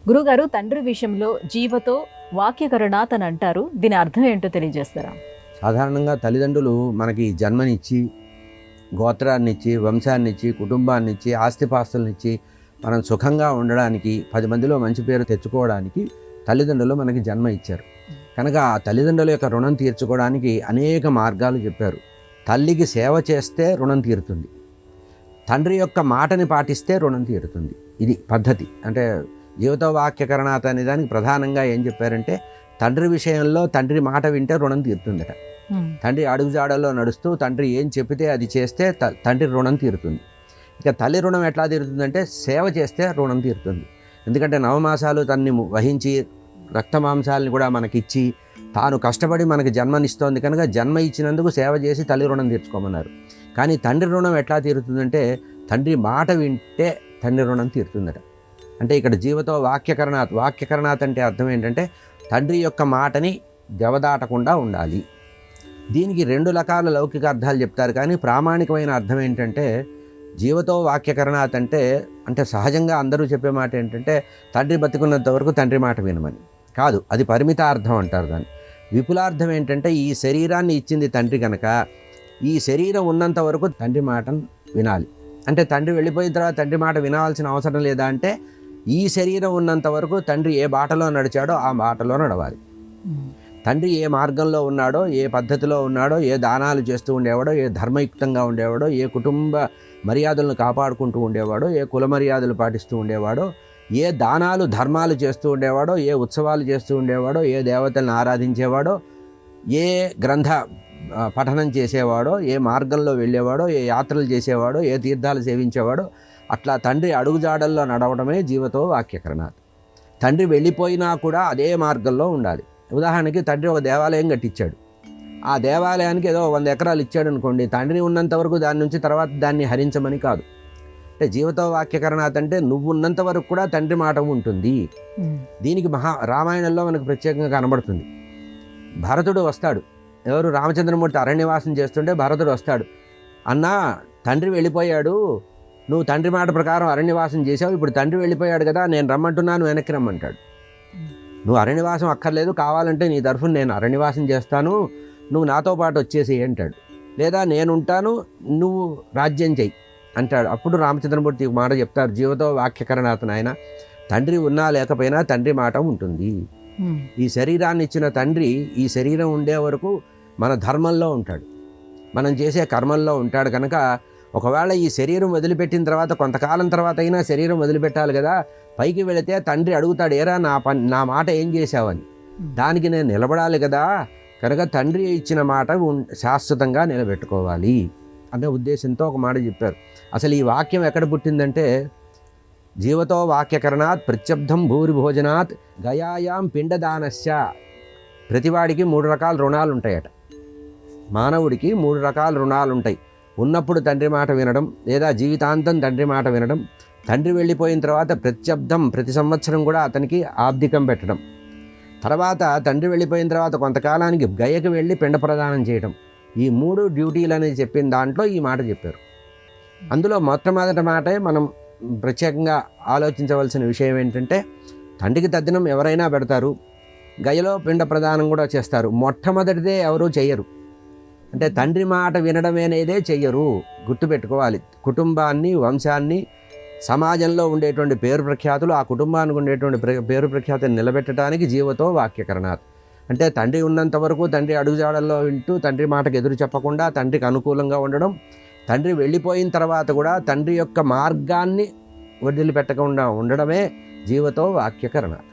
గురుగారు, తండ్రి విషయంలో జీవతో వాక్యకరణాత్ అని అంటారు. దీని అర్థం ఏంటో తెలియజేస్తారా? సాధారణంగా తల్లిదండ్రులు మనకి జన్మనిచ్చి, గోత్రాన్నిచ్చి, వంశాన్నిచ్చి, కుటుంబాన్నిచ్చి, ఆస్తిపాస్తులనిచ్చి మనం సుఖంగా ఉండడానికి, 10 మందిలో మంచి పేరు తెచ్చుకోవడానికి తల్లిదండ్రులు మనకి జన్మ ఇచ్చారు. కనుక ఆ తల్లిదండ్రుల యొక్క రుణం తీర్చుకోవడానికి అనేక మార్గాలు చెప్పారు. తల్లికి సేవ చేస్తే రుణం తీరుతుంది, తండ్రి యొక్క మాటని పాటిస్తే రుణం తీరుతుంది. ఇది పద్ధతి. అంటే జీవిత వాక్యకరణాత్ అనే దానికి ప్రధానంగా ఏం చెప్పారంటే, తండ్రి విషయంలో తండ్రి మాట వింటే రుణం తీరుతుందట. తండ్రి అడుగుజాడల్లో నడుస్తూ తండ్రి ఏం చెప్పితే అది చేస్తే తండ్రి రుణం తీరుతుంది. ఇక తల్లి రుణం ఎట్లా తీరుతుందంటే, సేవ చేస్తే రుణం తీరుతుంది. ఎందుకంటే నవమాసాలు తన్ని వహించి రక్తమాంసాలని కూడా మనకిచ్చి తాను కష్టపడి మనకి జన్మనిస్తోంది కనుక జన్మ ఇచ్చినందుకు సేవ చేసి తల్లి రుణం తీర్చుకోమన్నారు. కానీ తండ్రి రుణం ఎట్లా తీరుతుందంటే, తండ్రి మాట వింటే తండ్రి రుణం తీరుతుందట. అంటే ఇక్కడ జీవతో వాక్యకరణాత్ అంటే అర్థం ఏంటంటే, తండ్రి యొక్క మాటని జవదాటకుండా ఉండాలి. దీనికి 2 రకాల లౌకిక అర్థాలు చెప్తారు. కానీ ప్రామాణికమైన అర్థం ఏంటంటే, జీవతో వాక్యకరణాత్ అంటే సహజంగా అందరూ చెప్పే మాట ఏంటంటే, తండ్రి బతికున్నంత వరకు తండ్రి మాట వినమని కాదు. అది పరిమితార్థం అంటారు దాన్ని. విపులార్థం ఏంటంటే, ఈ శరీరాన్ని ఇచ్చింది తండ్రి కనుక ఈ శరీరం ఉన్నంత వరకు తండ్రి మాటను వినాలి. అంటే తండ్రి వెళ్ళిపోయిన తర్వాత తండ్రి మాట వినాల్సిన అవసరం లేదా అంటే, ఈ శరీరం ఉన్నంత వరకు తండ్రి ఏ బాటలో నడిచాడో ఆ బాటలో నడవాలి. తండ్రి ఏ మార్గంలో ఉన్నాడో, ఏ పద్ధతిలో ఉన్నాడో, ఏ దానాలు చేస్తూ ఉండేవాడో, ఏ ధర్మయుక్తంగా ఉండేవాడో, ఏ కుటుంబ మర్యాదలను కాపాడుకుంటూ ఉండేవాడో, ఏ కుల మర్యాదలు పాటిస్తూ ఉండేవాడో, ఏ దానాలు ధర్మాలు చేస్తూ ఉండేవాడో, ఏ ఉత్సవాలు చేస్తూ ఉండేవాడో, ఏ దేవతలను ఆరాధించేవాడో, ఏ గ్రంథ పఠనం చేసేవాడో, ఏ మార్గంలో వెళ్ళేవాడో, ఏ యాత్రలు చేసేవాడో, ఏ తీర్థాలు సేవించేవాడో, అట్లా తండ్రి అడుగుజాడల్లో నడవడమే జీవతో వాక్యకరణాత్. తండ్రి వెళ్ళిపోయినా కూడా అదే మార్గంలో ఉండాలి. ఉదాహరణకి తండ్రి ఒక దేవాలయం కట్టించాడు. ఆ దేవాలయానికి ఏదో 100 ఎకరాలు ఇచ్చాడు అనుకోండి, తండ్రి ఉన్నంత వరకు దాని నుంచి తర్వాత దాన్ని హరించమని కాదు. అంటే జీవతో వాక్యకరణాత్ అంటే నువ్వు ఉన్నంత వరకు కూడా తండ్రి మాట ఉంటుంది. దీనికి రామాయణంలో మనకు ప్రత్యేకంగా కనబడుతుంది. భరతుడు వస్తాడు. ఎవరు? రామచంద్రమూర్తి అరణ్యవాసం చేస్తుంటే భరతుడు వస్తాడు. అన్నా, తండ్రి వెళ్ళిపోయాడు, నువ్వు తండ్రి మాట ప్రకారం అరణ్యవాసం చేసావు, ఇప్పుడు తండ్రి వెళ్ళిపోయాడు కదా, నేను రమ్మంటున్నాను, వెనక్కి రమ్మంటాడు. నువ్వు అరణ్యవాసం అక్కర్లేదు, కావాలంటే నీ తరఫున నేను అరణ్యవాసం చేస్తాను, నువ్వు నాతో పాటు వచ్చేసి అంటాడు. లేదా నేనుంటాను, నువ్వు రాజ్యం చెయ్యి అంటాడు. అప్పుడు రామచంద్రమూర్తి మాట చెప్తారు, జీవతో వాక్యకరణాత్ ఆయన, తండ్రి ఉన్నా లేకపోయినా తండ్రి మాట ఉంటుంది. ఈ శరీరాన్ని ఇచ్చిన తండ్రి ఈ శరీరం ఉండే వరకు మన ధర్మంలో ఉంటాడు, మనం చేసే కర్మల్లో ఉంటాడు. కనుక ఒకవేళ ఈ శరీరం వదిలిపెట్టిన తర్వాత కొంతకాలం తర్వాత అయినా శరీరం వదిలిపెట్టాలి కదా, పైకి వెళితే తండ్రి అడుగుతాడు, ఏరా నా మాట ఏం చేశావని. దానికి నేను నిలబడాలి కదా, కనుక తండ్రి ఇచ్చిన మాట శాశ్వతంగా నిలబెట్టుకోవాలి అనే ఉద్దేశంతో ఒక మాట చెప్పారు. అసలు ఈ వాక్యం ఎక్కడ పుట్టిందంటే, జీవతో వాక్యకరణాత్ ప్రత్యబ్ధం భూరిభోజనాత్ గయాయాం పిండదానస్య. ప్రతివాడికి 3 రకాల రుణాలు ఉంటాయట. మానవుడికి 3 రకాల రుణాలు ఉంటాయి. ఉన్నప్పుడు తండ్రి మాట వినడం, లేదా జీవితాంతం తండ్రి మాట వినడం, తండ్రి వెళ్ళిపోయిన తర్వాత ప్రత్యబ్ధం ప్రతి సంవత్సరం కూడా అతనికి ఆబ్దికం పెట్టడం, తర్వాత తండ్రి వెళ్ళిపోయిన తర్వాత కొంతకాలానికి గయకు వెళ్ళి పిండ ప్రదానం చేయడం. ఈ 3 డ్యూటీలు అనేది చెప్పిన దాంట్లో ఈ మాట చెప్పారు. అందులో మొట్టమొదటి మాటే మనం ప్రత్యేకంగా ఆలోచించవలసిన విషయం ఏంటంటే, తండ్రికి తద్దినం ఎవరైనా పెడతారు, గయలో పిండ ప్రదానం కూడా చేస్తారు. మొట్టమొదటిదే ఎవరూ చెయ్యరు. అంటే తండ్రి మాట వినడం అనేదే చెయ్యరు. గుర్తుపెట్టుకోవాలి. కుటుంబాన్ని, వంశాన్ని, సమాజంలో ఉండేటువంటి పేరు ప్రఖ్యాతులు, ఆ కుటుంబానికి ఉండేటువంటి పేరు ప్రఖ్యాతులు నిలబెట్టడానికి జీవతో వాక్యకరణాత్. అంటే తండ్రి ఉన్నంత వరకు తండ్రి అడుగుజాడల్లో వింటూ తండ్రి మాటకు ఎదురు చెప్పకుండా తండ్రికి అనుకూలంగా ఉండడం, తండ్రి వెళ్ళిపోయిన తర్వాత కూడా తండ్రి యొక్క మార్గాన్ని వదిలిపెట్టకుండా ఉండడమే జీవతో వాక్యకరణాత్.